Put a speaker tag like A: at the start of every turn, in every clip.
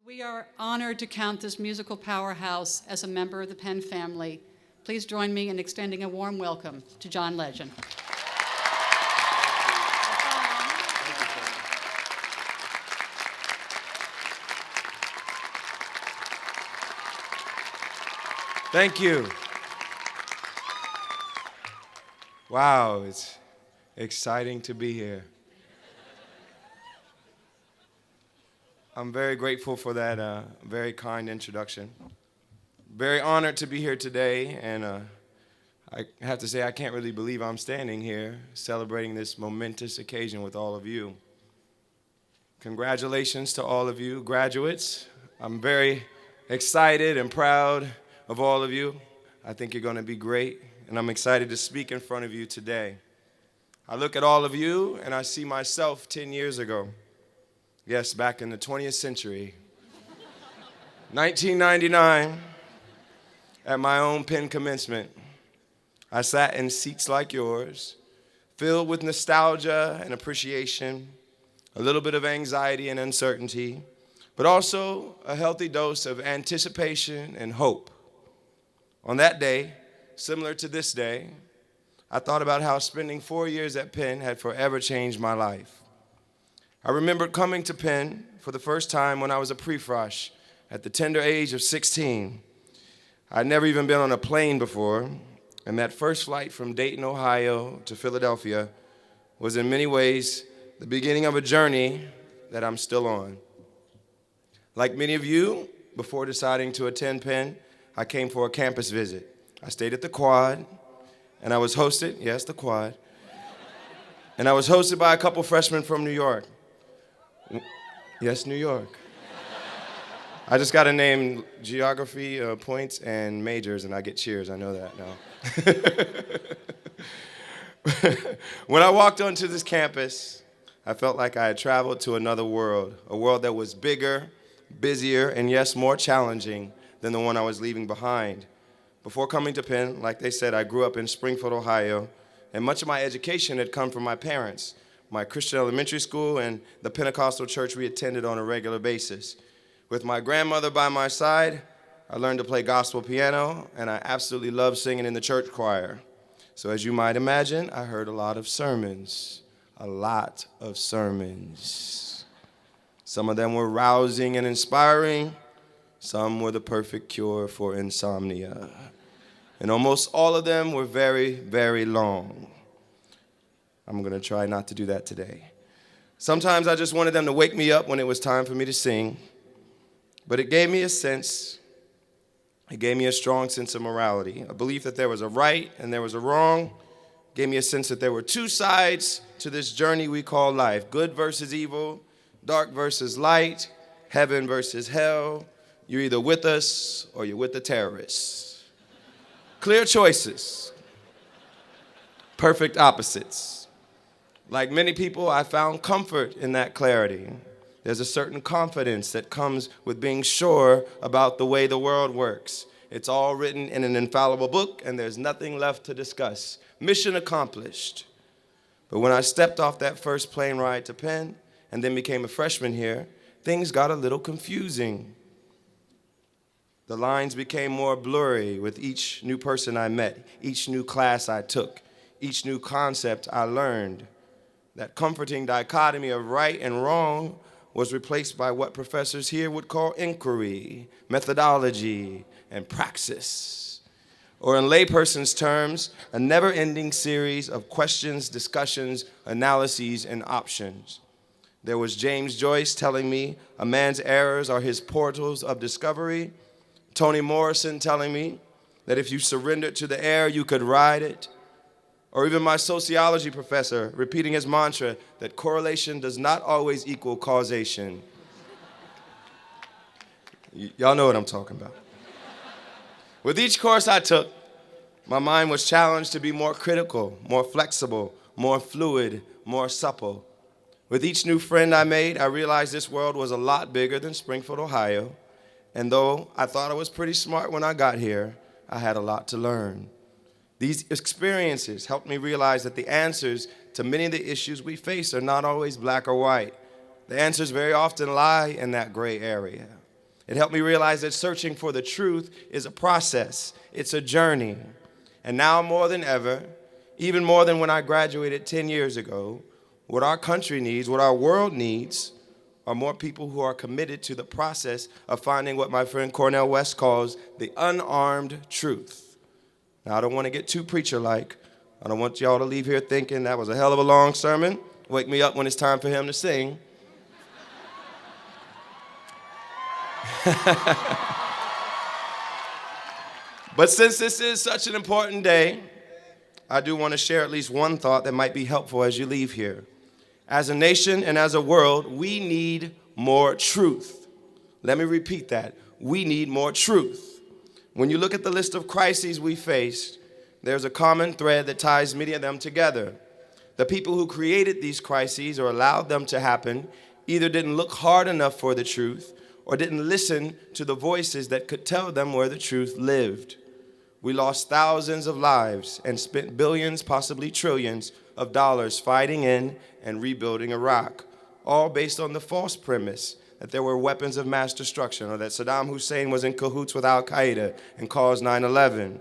A: We are honored to count this musical powerhouse as a member of the Penn family. Please join me in extending a warm welcome to John Legend.
B: Thank you. Wow, it's exciting to be here. I'm very grateful for that very kind introduction. Very honored to be here today, and I have to say I can't really believe I'm standing here celebrating this momentous occasion with all of you. Congratulations to all of you graduates. I'm very excited and proud of all of you. I think you're going to be great, and I'm excited to speak in front of you today. I look at all of you, and I see myself 10 years ago. Yes, back in the 20th century. 1999, at my own Penn Commencement, I sat in seats like yours, filled with nostalgia and appreciation, a little bit of anxiety and uncertainty, but also a healthy dose of anticipation and hope. On that day, similar to this day, I thought about how spending 4 years at Penn had forever changed my life. I remembered coming to Penn for the first time when I was a pre-frosh at the tender age of 16. I'd never even been on a plane before, and that first flight from Dayton, Ohio to Philadelphia was in many ways the beginning of a journey that I'm still on. Like many of you, before deciding to attend Penn, I came for a campus visit. I stayed at the Quad, and I was hosted, yes, the Quad, and I was hosted by a couple freshmen from New York. Yes, New York. I just got to name geography points and majors, and I get cheers. I know that now. When I walked onto this campus, I felt like I had traveled to another world, a world that was bigger, busier, and yes, more challenging than the one I was leaving behind. Before coming to Penn, like they said, I grew up in Springfield, Ohio, and much of my education had come from my parents, my Christian elementary school, and the Pentecostal church we attended on a regular basis. With my grandmother by my side, I learned to play gospel piano, and I absolutely loved singing in the church choir. So as you might imagine, I heard a lot of sermons. Some of them were rousing and inspiring. Some were the perfect cure for insomnia. And almost all of them were very, very long. I'm going to try not to do that today. Sometimes I just wanted them to wake me up when it was time for me to sing. But it gave me a strong sense of morality, a belief that there was a right and there was a wrong. It gave me a sense that there were two sides to this journey we call life, good versus evil, dark versus light, heaven versus hell. You're either with us or you're with the terrorists. Clear choices, perfect opposites. Like many people, I found comfort in that clarity. There's a certain confidence that comes with being sure about the way the world works. It's all written in an infallible book, and there's nothing left to discuss. Mission accomplished. But when I stepped off that first plane ride to Penn and then became a freshman here, things got a little confusing. The lines became more blurry with each new person I met, each new class I took, each new concept I learned. That comforting dichotomy of right and wrong was replaced by what professors here would call inquiry, methodology, and praxis. Or in layperson's terms, a never-ending series of questions, discussions, analyses, and options. There was James Joyce telling me a man's errors are his portals of discovery. Toni Morrison telling me that if you surrendered to the air, you could ride it. Or even my sociology professor repeating his mantra that correlation does not always equal causation. Y'all know what I'm talking about. With each course I took, my mind was challenged to be more critical, more flexible, more fluid, more supple. With each new friend I made, I realized this world was a lot bigger than Springfield, Ohio. And though I thought I was pretty smart when I got here, I had a lot to learn. These experiences helped me realize that the answers to many of the issues we face are not always black or white. The answers very often lie in that gray area. It helped me realize that searching for the truth is a process. It's a journey. And now more than ever, even more than when I graduated 10 years ago, what our country needs, what our world needs, are more people who are committed to the process of finding what my friend Cornel West calls the unarmed truth. Now, I don't want to get too preacher-like. I don't want y'all to leave here thinking that was a hell of a long sermon. Wake me up when it's time for him to sing. But since this is such an important day, I do want to share at least one thought that might be helpful as you leave here. As a nation and as a world, we need more truth. Let me repeat that. We need more truth. When you look at the list of crises we faced, there's a common thread that ties many of them together. The people who created these crises or allowed them to happen either didn't look hard enough for the truth or didn't listen to the voices that could tell them where the truth lived. We lost thousands of lives and spent billions, possibly trillions, of dollars fighting in and rebuilding Iraq, all based on the false premise that there were weapons of mass destruction or that Saddam Hussein was in cahoots with Al-Qaeda and caused 9/11.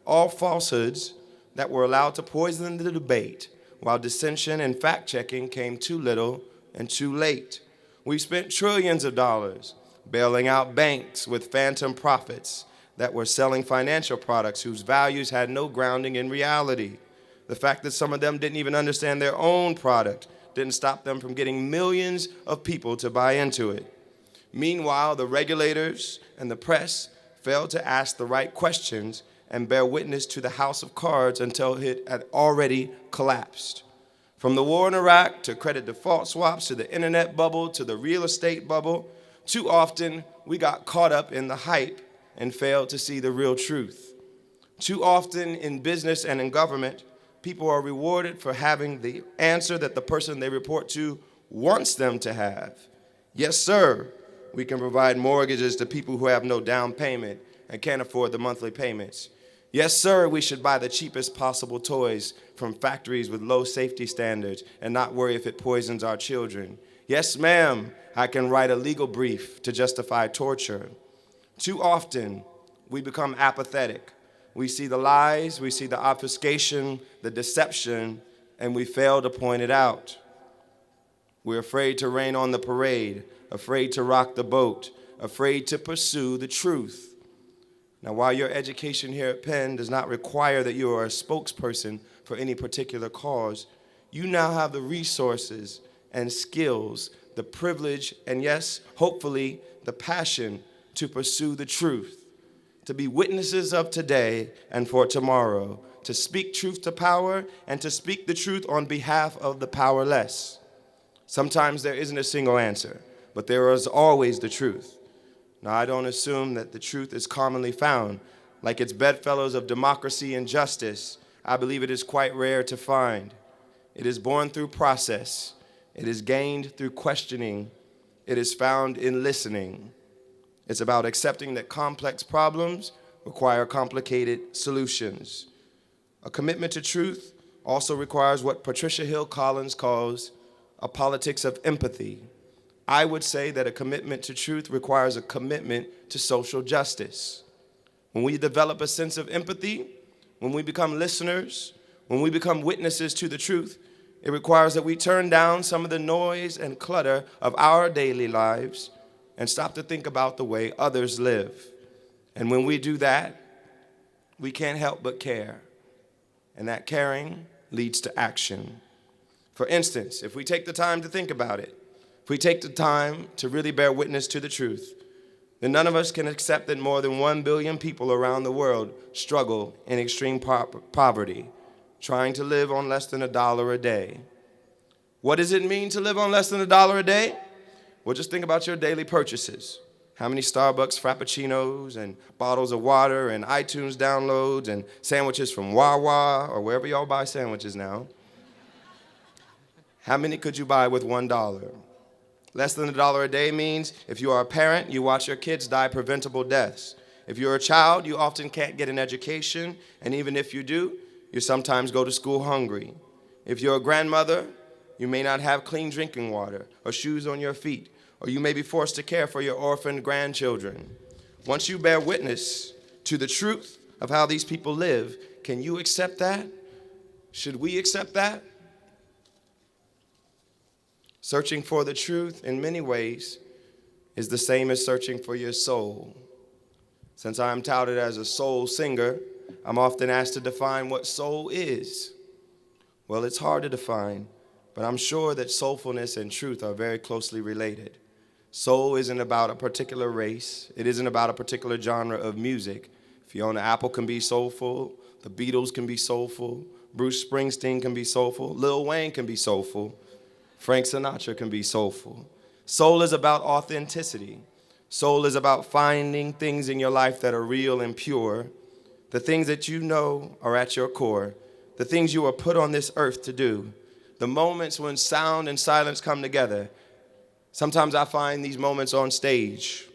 B: All falsehoods that were allowed to poison the debate while dissension and fact-checking came too little and too late. We spent trillions of dollars bailing out banks with phantom profits that were selling financial products whose values had no grounding in reality. The fact that some of them didn't even understand their own product didn't stop them from getting millions of people to buy into it. Meanwhile, the regulators and the press failed to ask the right questions and bear witness to the house of cards until it had already collapsed. From the war in Iraq to credit default swaps to the internet bubble to the real estate bubble, too often we got caught up in the hype and failed to see the real truth. Too often in business and in government, people are rewarded for having the answer that the person they report to wants them to have. Yes, sir, we can provide mortgages to people who have no down payment and can't afford the monthly payments. Yes, sir, we should buy the cheapest possible toys from factories with low safety standards and not worry if it poisons our children. Yes, ma'am, I can write a legal brief to justify torture. Too often, we become apathetic. We see the lies, we see the obfuscation, the deception, and we fail to point it out. We're afraid to rain on the parade, afraid to rock the boat, afraid to pursue the truth. Now, while your education here at Penn does not require that you are a spokesperson for any particular cause, you now have the resources and skills, the privilege, and yes, hopefully, the passion to pursue the truth, to be witnesses of today and for tomorrow, to speak truth to power and to speak the truth on behalf of the powerless. Sometimes there isn't a single answer, but there is always the truth. Now, I don't assume that the truth is commonly found. Like its bedfellows of democracy and justice, I believe it is quite rare to find. It is born through process. It is gained through questioning. It is found in listening. It's about accepting that complex problems require complicated solutions. A commitment to truth also requires what Patricia Hill Collins calls a politics of empathy. I would say that a commitment to truth requires a commitment to social justice. When we develop a sense of empathy, when we become listeners, when we become witnesses to the truth, it requires that we turn down some of the noise and clutter of our daily lives and stop to think about the way others live. And when we do that, we can't help but care. And that caring leads to action. For instance, if we take the time to think about it, if we take the time to really bear witness to the truth, then none of us can accept that more than 1 billion people around the world struggle in extreme poverty, trying to live on less than $1 a day. What does it mean to live on less than $1 a day? Well, just think about your daily purchases. How many Starbucks Frappuccinos and bottles of water and iTunes downloads and sandwiches from Wawa or wherever y'all buy sandwiches now? How many could you buy with $1? Less than $1 a day means if you are a parent, you watch your kids die preventable deaths. If you're a child, you often can't get an education, and even if you do, you sometimes go to school hungry. If you're a grandmother, you may not have clean drinking water or shoes on your feet, or you may be forced to care for your orphaned grandchildren. Once you bear witness to the truth of how these people live, can you accept that? Should we accept that? Searching for the truth in many ways is the same as searching for your soul. Since I am touted as a soul singer, I'm often asked to define what soul is. Well, it's hard to define, but I'm sure that soulfulness and truth are very closely related. Soul isn't about a particular race. It isn't about a particular genre of music. Fiona Apple can be soulful. The Beatles can be soulful. Bruce Springsteen can be soulful. Lil Wayne can be soulful. Frank Sinatra can be soulful. Soul is about authenticity. Soul is about finding things in your life that are real and pure, the things that you know are at your core, the things you are put on this earth to do, the moments when sound and silence come together. Sometimes I find these moments on stage.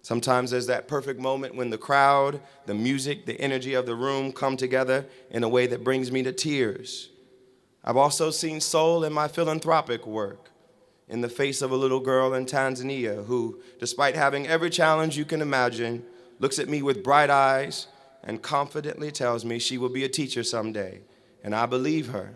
B: Sometimes there's that perfect moment when the crowd, the music, the energy of the room come together in a way that brings me to tears. I've also seen soul in my philanthropic work, in the face of a little girl in Tanzania who, despite having every challenge you can imagine, looks at me with bright eyes and confidently tells me she will be a teacher someday, and I believe her.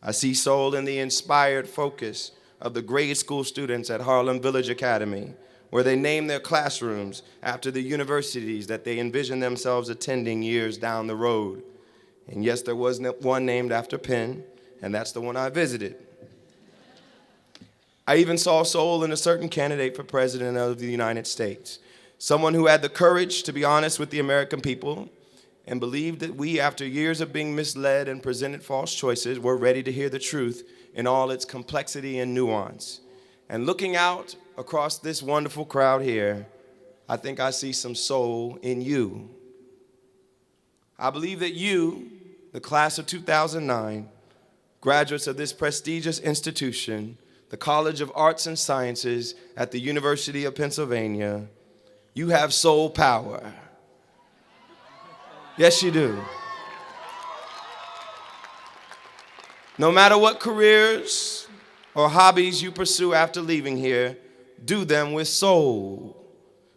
B: I see soul in the inspired focus of the grade school students at Harlem Village Academy, where they name their classrooms after the universities that they envision themselves attending years down the road. And yes, there was one named after Penn, and that's the one I visited. I even saw soul in a certain candidate for president of the United States, someone who had the courage to be honest with the American people and believed that we, after years of being misled and presented false choices, were ready to hear the truth in all its complexity and nuance. And looking out across this wonderful crowd here, I think I see some soul in you. I believe that you, the class of 2009, graduates of this prestigious institution, the College of Arts and Sciences at the University of Pennsylvania, you have soul power. Yes, you do. No matter what careers or hobbies you pursue after leaving here, do them with soul.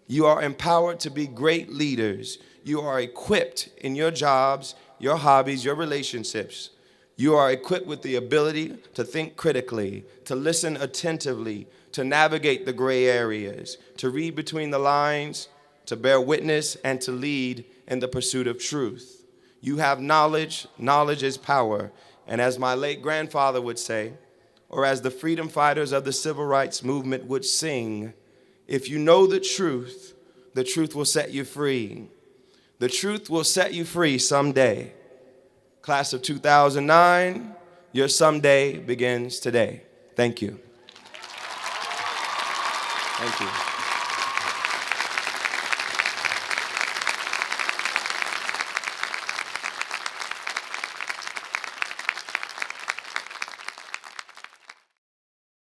B: You are empowered to be great leaders. You are equipped in your jobs, your hobbies, your relationships. You are equipped with the ability to think critically, to listen attentively, to navigate the gray areas, to read between the lines, to bear witness, and to lead in the pursuit of truth. You have knowledge. Knowledge is power. And as my late grandfather would say, or as the freedom fighters of the civil rights movement would sing, if you know the truth will set you free. The truth will set you free someday. Class of 2009, your someday begins today. Thank you. Thank you.